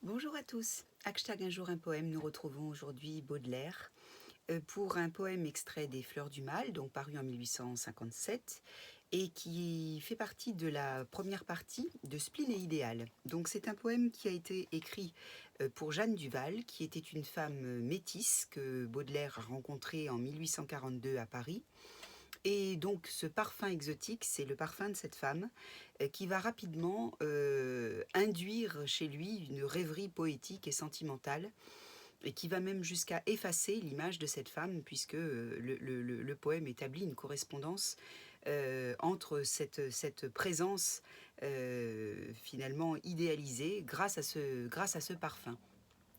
Bonjour à tous. Hashtag un jour un poème. Nous retrouvons aujourd'hui Baudelaire pour un poème extrait des Fleurs du Mal, donc paru en 1857 et qui fait partie de la première partie de Spleen et Idéal. Donc c'est un poème qui a été écrit pour Jeanne Duval, qui était une femme métisse que Baudelaire a rencontrée en 1842 à Paris. Et donc ce parfum exotique, c'est le parfum de cette femme qui va rapidement induire chez lui une rêverie poétique et sentimentale et qui va même jusqu'à effacer l'image de cette femme puisque le poème établit une correspondance entre cette présence finalement idéalisée grâce à ce parfum.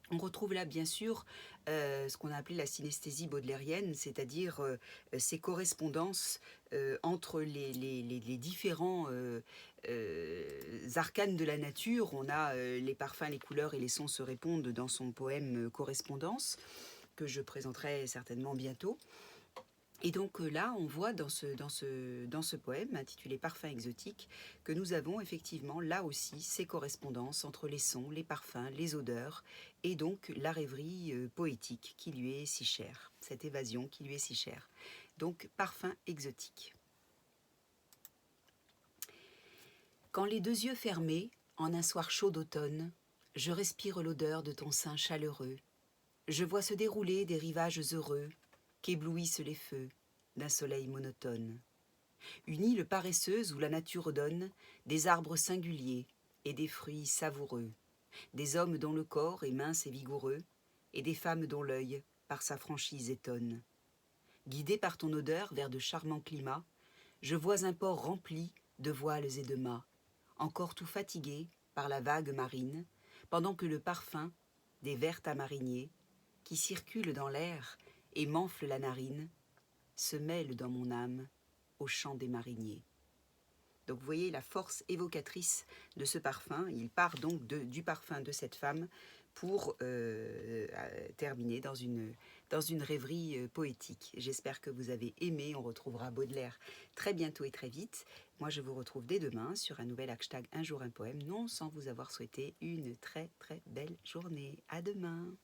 On retrouve là bien sûr ce qu'on a appelé la synesthésie baudelairienne, c'est-à-dire ces correspondances entre les différents arcanes de la nature. On a les parfums, les couleurs et les sons se répondent dans son poème Correspondance, que je présenterai certainement bientôt. Et donc là, on voit dans ce poème intitulé Parfums exotiques que nous avons effectivement là aussi ces correspondances entre les sons, les parfums, les odeurs et donc la rêverie poétique qui lui est si chère, cette évasion qui lui est si chère. Donc Parfums exotiques. Quand les deux yeux fermés, en un soir chaud d'automne, je respire l'odeur de ton sein chaleureux. Je vois se dérouler des rivages heureux qu'éblouissent les feux d'un soleil monotone. Une île paresseuse où la nature donne des arbres singuliers et des fruits savoureux, des hommes dont le corps est mince et vigoureux, et des femmes dont l'œil par sa franchise étonne. Guidé par ton odeur vers de charmants climats, je vois un port rempli de voiles et de mâts, encore tout fatigué par la vague marine, pendant que le parfum des verts tamariniers, qui circulent dans l'air et m'enfle la narine, se mêle dans mon âme au chant des mariniers. Donc vous voyez la force évocatrice de ce parfum. Il part donc du parfum de cette femme pour terminer dans une rêverie poétique. J'espère que vous avez aimé. On retrouvera Baudelaire très bientôt et très vite. Moi, je vous retrouve dès demain sur un nouvel hashtag Un jour un poème, non sans vous avoir souhaité une très très belle journée. À demain.